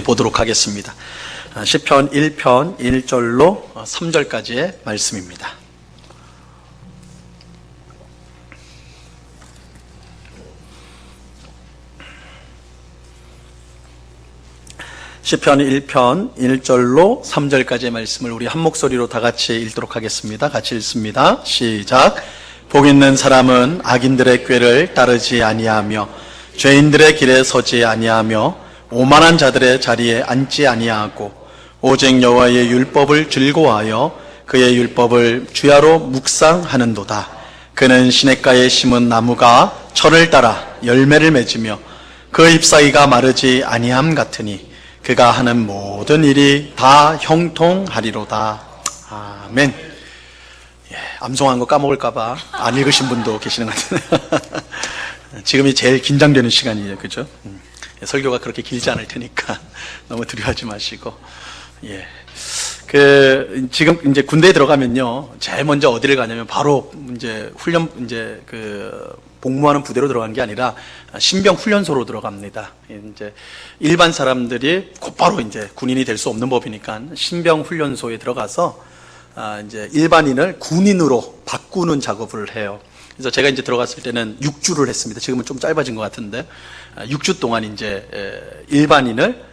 보도록 하겠습니다. 시편 1편 1절로 3절까지의 말씀입니다. 시편 1편 1절로 3절까지의 말씀을 우리 한 목소리로 다 같이 읽도록 하겠습니다. 같이 읽습니다. 시작. 복 있는 사람은 악인들의 꾀를 따르지 아니하며 죄인들의 길에 서지 아니하며 오만한 자들의 자리에 앉지 아니하고 오직 여호와의 율법을 즐거워하여 그의 율법을 주야로 묵상하는도다. 그는 시냇가에 심은 나무가 철을 따라 열매를 맺으며 그 잎사귀가 마르지 아니함 같으니 그가 하는 모든 일이 다 형통하리로다. 아멘. 암송한 거 까먹을까봐 안 읽으신 분도 계시는 것 같아요. 지금이 제일 긴장되는 시간이에요, 그죠? 설교가 그렇게 길지 않을 테니까 너무 두려워하지 마시고. 지금 이제 군대에 들어가면요, 제일 먼저 어디를 가냐면 바로 이제 복무하는 부대로 들어간 게 아니라 신병 훈련소로 들어갑니다. 이제 일반 사람들이 곧바로 이제 군인이 될 수 없는 법이니까 신병 훈련소에 들어가서 이제 일반인을 군인으로 바꾸는 작업을 해요. 그래서 제가 이제 들어갔을 때는 6주를 했습니다. 지금은 좀 짧아진 것 같은데 6주 동안 이제 일반인을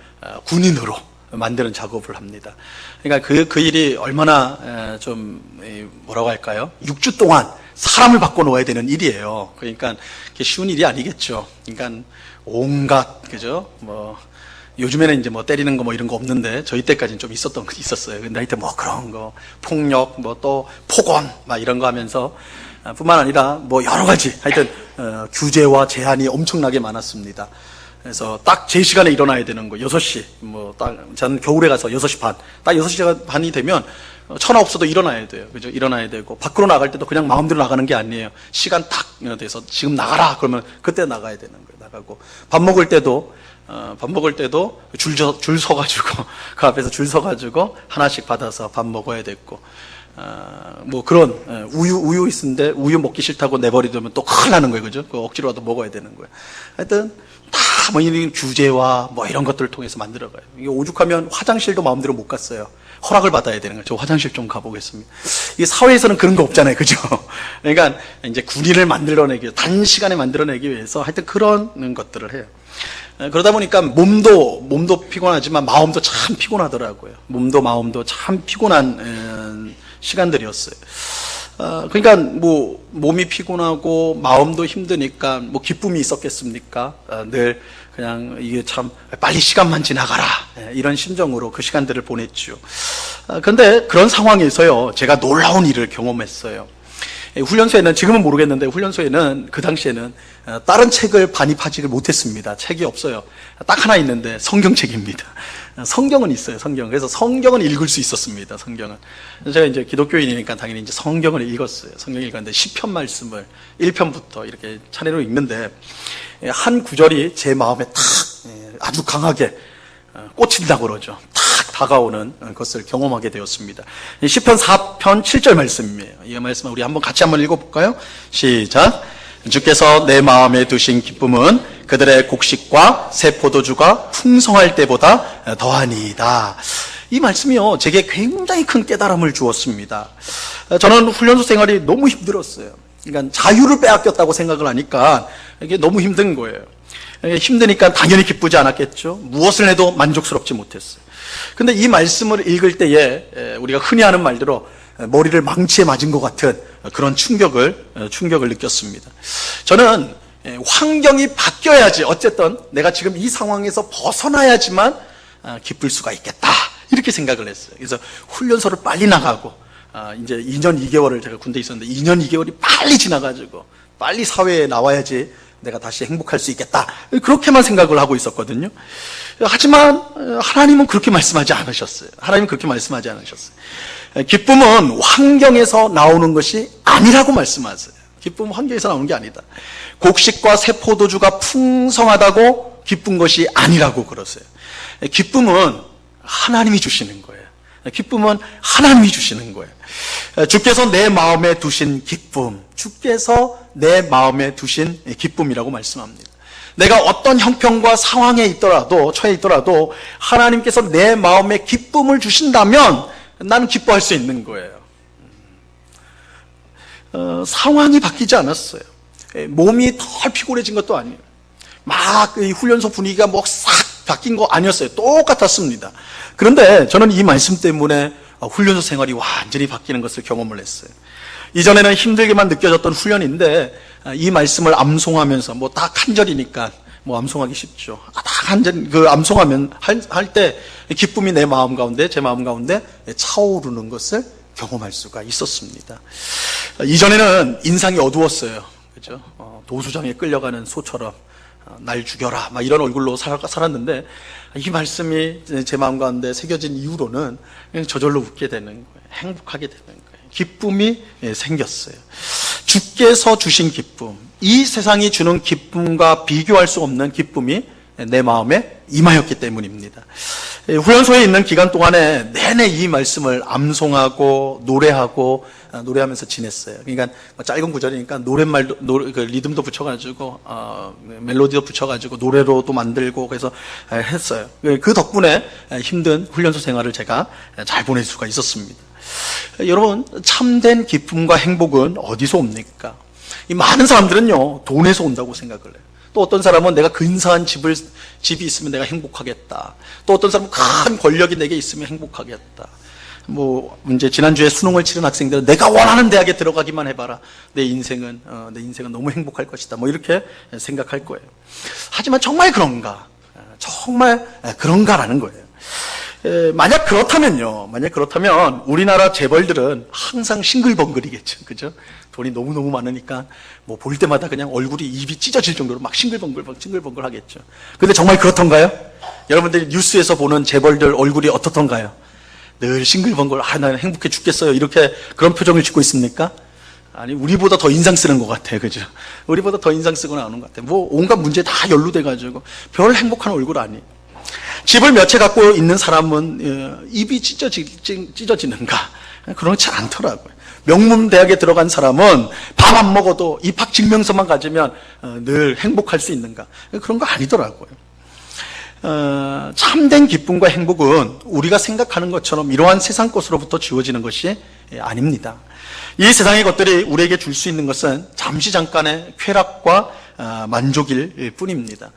군인으로 만드는 작업을 합니다. 그러니까 그 일이 얼마나 좀 뭐라고 할까요? 6주 동안 사람을 바꿔놓아야 되는 일이에요. 그러니까 그게 쉬운 일이 아니겠죠. 그러니까 온갖, 그죠? 요즘에는 이제 때리는 거 이런 거 없는데 저희 때까지는 좀 있었어요. 근데 하여튼 그런 거, 폭력, 또 폭언, 이런 거 하면서 뿐만 아니라 여러 가지, 하여튼, 규제와 제한이 엄청나게 많았습니다. 그래서 딱 제 시간에 일어나야 되는 거, 6시, 저는 겨울에 가서 6시 반, 딱 6시 반이 되면 천하 없어도 일어나야 돼요. 그죠? 일어나야 되고, 밖으로 나갈 때도 그냥 마음대로 나가는 게 아니에요. 시간 딱 돼서 지금 나가라! 그러면 그때 나가야 되는 거예요. 나가고. 밥 먹을 때도 줄 서가지고, 그 앞에서 줄 서가지고 하나씩 받아서 밥 먹어야 됐고, 그런, 우유 있는데 우유 먹기 싫다고 내버리두면 또 큰일 나는 거예요. 그죠? 억지로라도 먹어야 되는 거예요. 하여튼, 다 이런 규제와 이런 것들을 통해서 만들어가요. 이게 오죽하면 화장실도 마음대로 못 갔어요. 허락을 받아야 되는 거예요. 저 화장실 좀 가보겠습니다. 이게 사회에서는 그런 거 없잖아요. 그죠? 그러니까 이제 군인을 단시간에 만들어내기 위해서 하여튼 그런 것들을 해요. 그러다 보니까 몸도 피곤하지만 마음도 참 피곤하더라고요. 몸도 마음도 참 피곤한 시간들이었어요. 그러니까 몸이 피곤하고 마음도 힘드니까 기쁨이 있었겠습니까? 늘 그냥 이게 참 빨리 시간만 지나가라 이런 심정으로 그 시간들을 보냈죠. 그런데 그런 상황에서요, 제가 놀라운 일을 경험했어요. 훈련소에는, 지금은 모르겠는데 훈련소에는 그 당시에는 다른 책을 반입하지 못했습니다. 책이 없어요. 딱 하나 있는데 성경책입니다. 성경은 있어요. 그래서 성경은 읽을 수 있었습니다. 성경은. 제가 이제 기독교인이니까 당연히 이제 성경을 읽었어요. 성경 읽었는데 시편 말씀을 1편부터 이렇게 차례로 읽는데 한 구절이 제 마음에 탁 아주 강하게 꽂힌다고 그러죠. 탁 다가오는 것을 경험하게 되었습니다. 시편 4편 7절 말씀이에요. 이 말씀을 우리 같이 한번 읽어볼까요? 시작. 주께서 내 마음에 두신 기쁨은 그들의 곡식과 새 포도주가 풍성할 때보다 더하니이다. 이 말씀이요, 제게 굉장히 큰 깨달음을 주었습니다. 저는 훈련소 생활이 너무 힘들었어요. 그러니까 자유를 빼앗겼다고 생각을 하니까 이게 너무 힘든 거예요. 힘드니까 당연히 기쁘지 않았겠죠. 무엇을 해도 만족스럽지 못했어요. 근데 이 말씀을 읽을 때에 우리가 흔히 하는 말대로 머리를 망치에 맞은 것 같은 그런 충격을 느꼈습니다. 저는 환경이 바뀌어야지, 어쨌든 내가 지금 이 상황에서 벗어나야지만 기쁠 수가 있겠다, 이렇게 생각을 했어요. 그래서 훈련소를 빨리 나가고, 이제 2년 2개월을 제가 군대에 있었는데 2년 2개월이 빨리 지나가지고 빨리 사회에 나와야지 내가 다시 행복할 수 있겠다, 그렇게만 생각을 하고 있었거든요. 하지만 하나님은 그렇게 말씀하지 않으셨어요. 기쁨은 환경에서 나오는 것이 아니라고 말씀하세요. 기쁨은 환경에서 나오는 게 아니다. 곡식과 새 포도주가 풍성하다고 기쁜 것이 아니라고 그러세요. 기쁨은 하나님이 주시는 거예요. 주께서 내 마음에 두신 기쁨, 주께서 내 마음에 두신 기쁨이라고 말씀합니다. 내가 어떤 형편과 상황에 있더라도, 처해 있더라도 하나님께서 내 마음에 기쁨을 주신다면 나는 기뻐할 수 있는 거예요. 상황이 바뀌지 않았어요. 몸이 덜 피곤해진 것도 아니에요. 막 이 훈련소 분위기가 뭐 싹 바뀐 거 아니었어요. 똑같았습니다. 그런데 저는 이 말씀 때문에 훈련소 생활이 완전히 바뀌는 것을 경험을 했어요. 이전에는 힘들게만 느껴졌던 훈련인데 이 말씀을 암송하면서 뭐 딱 한 절이니까 뭐 암송하기 쉽죠. 딱 한 절 그 암송하면 할 때 기쁨이 내 마음 가운데, 제 마음 가운데 차오르는 것을 경험할 수가 있었습니다. 이전에는 인상이 어두웠어요. 그죠? 도수장에 끌려가는 소처럼 날 죽여라 막 이런 얼굴로 살았는데 이 말씀이 제 마음 가운데 새겨진 이후로는 그냥 저절로 웃게 되는 거예요. 행복하게 되는 거예요. 기쁨이 생겼어요. 주께서 주신 기쁨, 이 세상이 주는 기쁨과 비교할 수 없는 기쁨이 내 마음에 임하였기 때문입니다. 훈련소에 있는 기간 동안에 내내 이 말씀을 암송하고 노래하면서 지냈어요. 그러니까 짧은 구절이니까 노랫말도 그 리듬도 붙여가지고 멜로디도 붙여가지고 노래로도 만들고 그래서 했어요. 그 덕분에 힘든 훈련소 생활을 제가 잘 보낼 수가 있었습니다. 여러분, 참된 기쁨과 행복은 어디서 옵니까? 이 많은 사람들은요 돈에서 온다고 생각을 해요. 또 어떤 사람은 내가 근사한 집이 있으면 내가 행복하겠다. 또 어떤 사람은 큰 권력이 내게 있으면 행복하겠다. 뭐 이제 지난주에 수능을 치른 학생들은 내가 원하는 대학에 들어가기만 해봐라. 내 인생은 너무 행복할 것이다. 뭐 이렇게 생각할 거예요. 하지만 정말 그런가? 정말 그런가라는 거예요. 만약 그렇다면 우리나라 재벌들은 항상 싱글벙글이겠죠. 그죠? 돈이 너무너무 많으니까 뭐 볼 때마다 그냥 얼굴이 입이 찢어질 정도로 막 싱글벙글 하겠죠. 근데 정말 그렇던가요? 여러분들이 뉴스에서 보는 재벌들 얼굴이 어떻던가요? 늘 싱글벙글, 나는 행복해 죽겠어요. 이렇게 그런 표정을 짓고 있습니까? 아니, 우리보다 더 인상 쓰는 것 같아요. 그죠? 우리보다 더 인상 쓰고 나오는 것 같아요. 뭐 온갖 문제에 다 연루돼가지고 별 행복한 얼굴 아니에요. 집을 몇 채 갖고 있는 사람은 입이 찢어지는가? 그렇지 않더라고요. 명문 대학에 들어간 사람은 밥 안 먹어도 입학 증명서만 가지면 늘 행복할 수 있는가? 그런 거 아니더라고요. 참된 기쁨과 행복은 우리가 생각하는 것처럼 이러한 세상 것으로부터 주어지는 것이 아닙니다. 이 세상의 것들이 우리에게 줄 수 있는 것은 잠시 잠깐의 쾌락과 만족일 뿐입니다.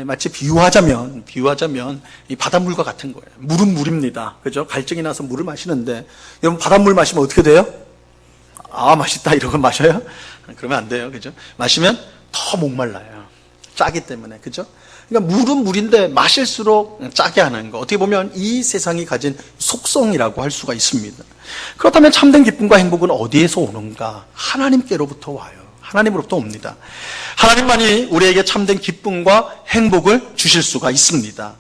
마치 비유하자면 이 바닷물과 같은 거예요. 물은 물입니다. 그죠? 갈증이 나서 물을 마시는데 여러분 바닷물 마시면 어떻게 돼요? 아, 맛있다 이러고 마셔요? 그러면 안 돼요. 그죠? 마시면 더 목말라요. 짜기 때문에. 그죠? 그러니까 물은 물인데 마실수록 짜게 하는 거. 어떻게 보면 이 세상이 가진 속성이라고 할 수가 있습니다. 그렇다면 참된 기쁨과 행복은 어디에서 오는가? 하나님께로부터 와요. 하나님으로부터 옵니다. 하나님만이 우리에게 참된 기쁨과 행복을 주실 수가 있습니다.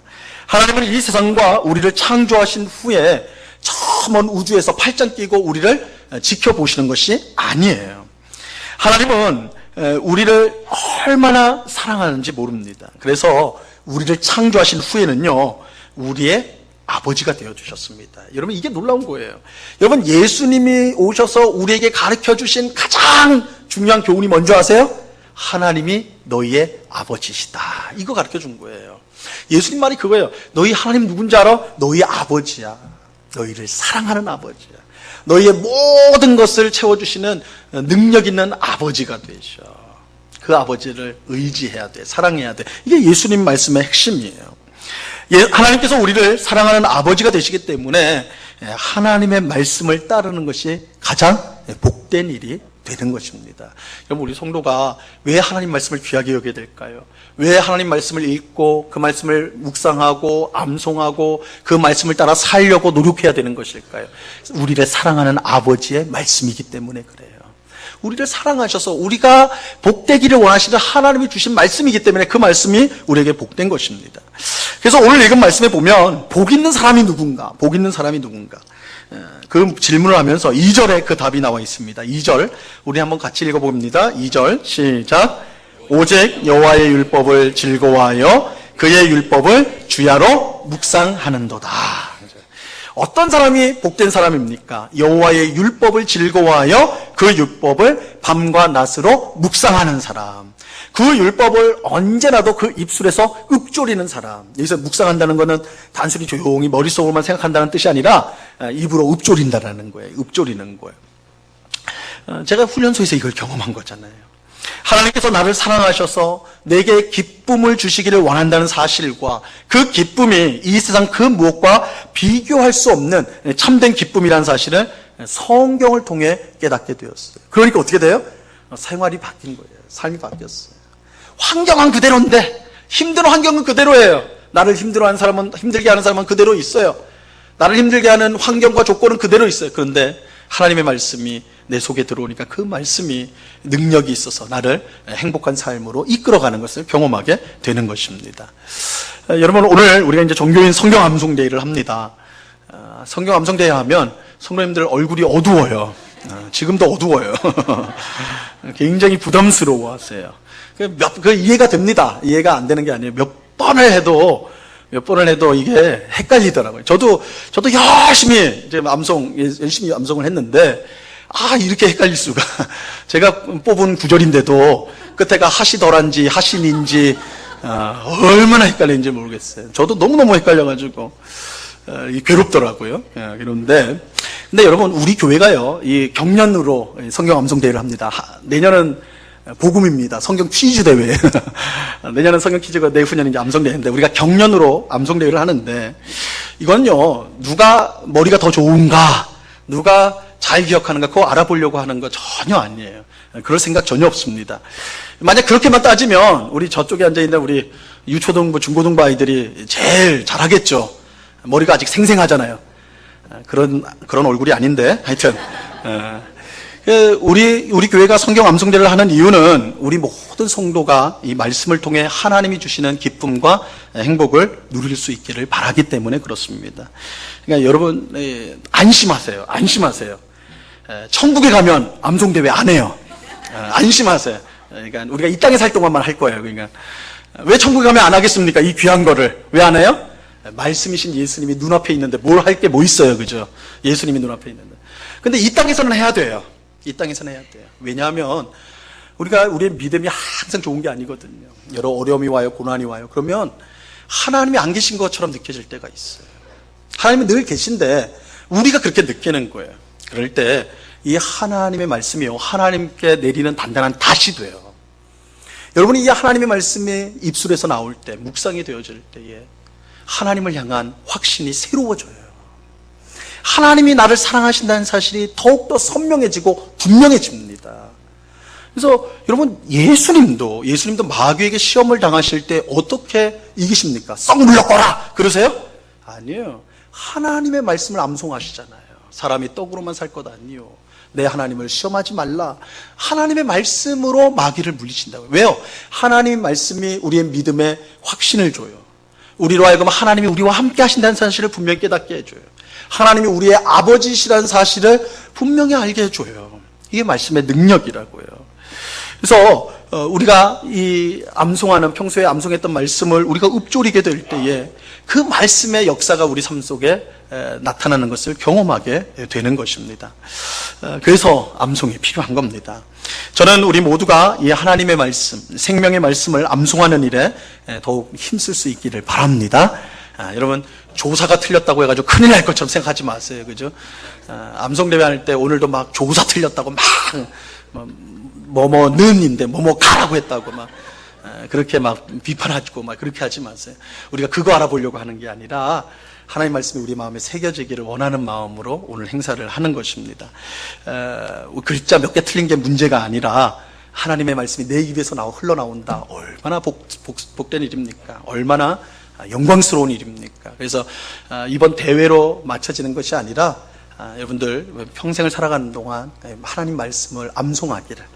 하나님은 이 세상과 우리를 창조하신 후에 저 먼 우주에서 팔짱 끼고 우리를 지켜보시는 것이 아니에요. 하나님은 우리를 얼마나 사랑하는지 모릅니다. 그래서 우리를 창조하신 후에는요, 우리의 아버지가 되어주셨습니다. 여러분, 이게 놀라운 거예요. 여러분, 예수님이 오셔서 우리에게 가르쳐 주신 가장 중요한 교훈이 뭔지 아세요? 하나님이 너희의 아버지시다. 이거 가르쳐 준 거예요. 예수님 말이 그거예요. 너희 하나님 누군지 알아? 너희 아버지야. 너희를 사랑하는 아버지야. 너희의 모든 것을 채워주시는 능력 있는 아버지가 되셔. 그 아버지를 의지해야 돼. 사랑해야 돼. 이게 예수님 말씀의 핵심이에요. 하나님께서 우리를 사랑하는 아버지가 되시기 때문에 하나님의 말씀을 따르는 것이 가장 복된 일이 되는 것입니다. 여러분, 우리 성도가 왜 하나님 말씀을 귀하게 여겨야 될까요? 왜 하나님 말씀을 읽고 그 말씀을 묵상하고 암송하고 그 말씀을 따라 살려고 노력해야 되는 것일까요? 우리를 사랑하는 아버지의 말씀이기 때문에 그래요. 우리를 사랑하셔서 우리가 복되기를 원하시는 하나님이 주신 말씀이기 때문에 그 말씀이 우리에게 복된 것입니다. 그래서 오늘 읽은 말씀에 보면 복 있는 사람이 누군가? 복 있는 사람이 누군가? 그 질문을 하면서 2절에 그 답이 나와 있습니다. 2절 우리 한번 같이 읽어봅니다. 2절 시작. 오직 여호와의 율법을 즐거워하여 그의 율법을 주야로 묵상하는도다. 어떤 사람이 복된 사람입니까? 여호와의 율법을 즐거워하여 그 율법을 밤과 낮으로 묵상하는 사람. 그 율법을 언제나도 그 입술에서 읊조리는 사람. 여기서 묵상한다는 것은 단순히 조용히 머릿속으로만 생각한다는 뜻이 아니라 입으로 읊조린다는 거예요. 읊조리는 거예요. 제가 훈련소에서 이걸 경험한 거잖아요. 하나님께서 나를 사랑하셔서 내게 기쁨을 주시기를 원한다는 사실과 그 기쁨이 이 세상 그 무엇과 비교할 수 없는 참된 기쁨이라는 사실을 성경을 통해 깨닫게 되었어요. 그러니까 어떻게 돼요? 생활이 바뀐 거예요. 삶이 바뀌었어요. 환경은 그대로인데 힘든 환경은 그대로예요. 나를 힘들게 하는 사람은 그대로 있어요. 나를 힘들게 하는 환경과 조건은 그대로 있어요. 그런데 하나님의 말씀이 내 속에 들어오니까 그 말씀이 능력이 있어서 나를 행복한 삶으로 이끌어가는 것을 경험하게 되는 것입니다. 여러분, 오늘 우리가 이제 종교인 성경 암송대회를 합니다. 성경 암송대회 하면 성도님들 얼굴이 어두워요. 지금도 어두워요. 굉장히 부담스러워 하세요. 이해가 됩니다. 이해가 안 되는 게 아니에요. 몇 번을 해도 이게 헷갈리더라고요. 저도 열심히 암송을 했는데, 이렇게 헷갈릴 수가. 제가 뽑은 구절인데도 끝에가 하시더란지 하신인지, 얼마나 헷갈리는지 모르겠어요. 저도 너무너무 헷갈려가지고, 괴롭더라고요. 그런데 여러분, 우리 교회가요, 이 경년으로 성경 암송대회를 합니다. 내년은 복음입니다. 성경 퀴즈 대회. 내년은 성경 퀴즈가 내후년은 이제 암송대회인데, 우리가 경년으로 암송대회를 하는데, 이건요, 누가 머리가 더 좋은가, 누가 잘 기억하는가, 그거 알아보려고 하는 거 전혀 아니에요. 그럴 생각 전혀 없습니다. 만약 그렇게만 따지면, 우리 저쪽에 앉아있는 우리 유초등부, 중고등부 아이들이 제일 잘하겠죠. 머리가 아직 생생하잖아요. 그런 얼굴이 아닌데, 하여튼. 우리 교회가 성경 암송대를 하는 이유는 우리 모든 성도가 이 말씀을 통해 하나님이 주시는 기쁨과 행복을 누릴 수 있기를 바라기 때문에 그렇습니다. 그러니까 여러분, 안심하세요. 천국에 가면 암송대회 안 해요. 안심하세요. 그러니까 우리가 이 땅에 살 동안만 할 거예요. 그러니까 왜 천국에 가면 안 하겠습니까? 이 귀한 거를. 왜 안 해요? 말씀이신 예수님이 눈앞에 있는데 뭘 할 게 뭐 있어요. 그죠? 예수님이 눈앞에 있는데. 근데 이 땅에서는 해야 돼요. 왜냐하면 우리의 믿음이 항상 좋은 게 아니거든요. 여러 어려움이 와요. 고난이 와요. 그러면 하나님이 안 계신 것처럼 느껴질 때가 있어요. 하나님이 늘 계신데 우리가 그렇게 느끼는 거예요. 그럴 때 이 하나님의 말씀이요, 하나님께 내리는 단단한 닷이 돼요. 여러분이 이 하나님의 말씀이 입술에서 나올 때, 묵상이 되어질 때에 하나님을 향한 확신이 새로워져요. 하나님이 나를 사랑하신다는 사실이 더욱더 선명해지고 분명해집니다. 그래서 여러분, 예수님도 마귀에게 시험을 당하실 때 어떻게 이기십니까? 썩 물러거라! 그러세요? 아니에요. 하나님의 말씀을 암송하시잖아요. 사람이 떡으로만 살 것 아니요. 내 하나님을 시험하지 말라. 하나님의 말씀으로 마귀를 물리친다고요. 왜요? 하나님의 말씀이 우리의 믿음에 확신을 줘요. 우리로 하여금 하나님이 우리와 함께 하신다는 사실을 분명히 깨닫게 해줘요. 하나님이 우리의 아버지시라는 사실을 분명히 알게 해줘요. 이게 말씀의 능력이라고요. 그래서 우리가 평소에 암송했던 말씀을 우리가 읊조리게 될 때에 그 말씀의 역사가 우리 삶 속에 나타나는 것을 경험하게 되는 것입니다. 그래서 암송이 필요한 겁니다. 저는 우리 모두가 이 하나님의 말씀, 생명의 말씀을 암송하는 일에 더욱 힘쓸 수 있기를 바랍니다. 여러분, 조사가 틀렸다고 해가지고 큰일 날 것처럼 생각하지 마세요. 그죠? 암송대회 할 때 오늘도 막 조사 틀렸다고 뭐뭐는인데 뭐뭐가라고 했다고 그렇게 비판하고 그렇게 하지 마세요. 우리가 그거 알아보려고 하는 게 아니라 하나님의 말씀이 우리 마음에 새겨지기를 원하는 마음으로 오늘 행사를 하는 것입니다. 글자 몇 개 틀린 게 문제가 아니라 하나님의 말씀이 내 입에서 흘러나온다. 얼마나 복된 일입니까? 얼마나 영광스러운 일입니까? 그래서 이번 대회로 맞춰지는 것이 아니라 여러분들 평생을 살아가는 동안 하나님 말씀을 암송하기를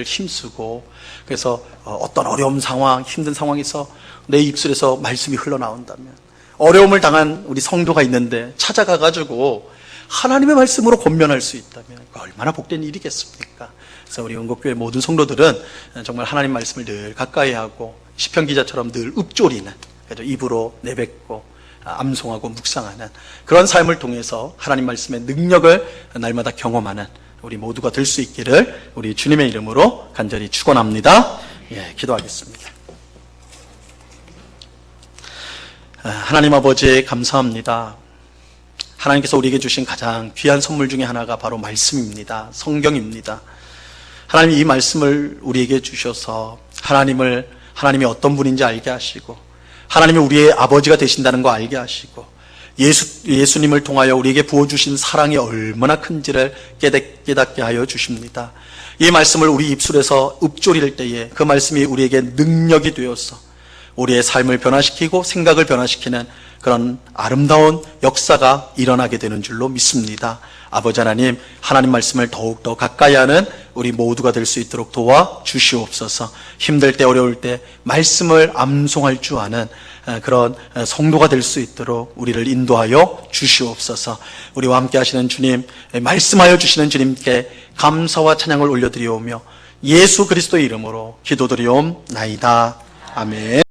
힘쓰고, 그래서 어떤 어려운 상황, 힘든 상황에서 내 입술에서 말씀이 흘러나온다면, 어려움을 당한 우리 성도가 있는데 찾아가가지고 하나님의 말씀으로 권면할 수 있다면 얼마나 복된 일이겠습니까? 그래서 우리 은곡교회 모든 성도들은 정말 하나님 말씀을 늘 가까이 하고 시편 기자처럼 늘 읊조리는, 입으로 내뱉고 암송하고 묵상하는 그런 삶을 통해서 하나님 말씀의 능력을 날마다 경험하는 우리 모두가 될 수 있기를 우리 주님의 이름으로 간절히 축원합니다. 예, 기도하겠습니다. 하나님 아버지 감사합니다. 하나님께서 우리에게 주신 가장 귀한 선물 중에 하나가 바로 말씀입니다. 성경입니다. 하나님 이 말씀을 우리에게 주셔서 하나님이 어떤 분인지 알게 하시고 하나님이 우리의 아버지가 되신다는 거 알게 하시고 예수님을 통하여 우리에게 부어주신 사랑이 얼마나 큰지를 깨닫게 하여 주십니다. 이 말씀을 우리 입술에서 읊조릴 때에 그 말씀이 우리에게 능력이 되어서 우리의 삶을 변화시키고 생각을 변화시키는 그런 아름다운 역사가 일어나게 되는 줄로 믿습니다. 아버지 하나님 말씀을 더욱더 가까이 하는 우리 모두가 될 수 있도록 도와주시옵소서. 힘들 때 어려울 때 말씀을 암송할 줄 아는 그런 성도가 될 수 있도록 우리를 인도하여 주시옵소서. 우리와 함께 하시는 주님, 말씀하여 주시는 주님께 감사와 찬양을 올려드리오며 예수 그리스도의 이름으로 기도드리옵나이다. 아멘.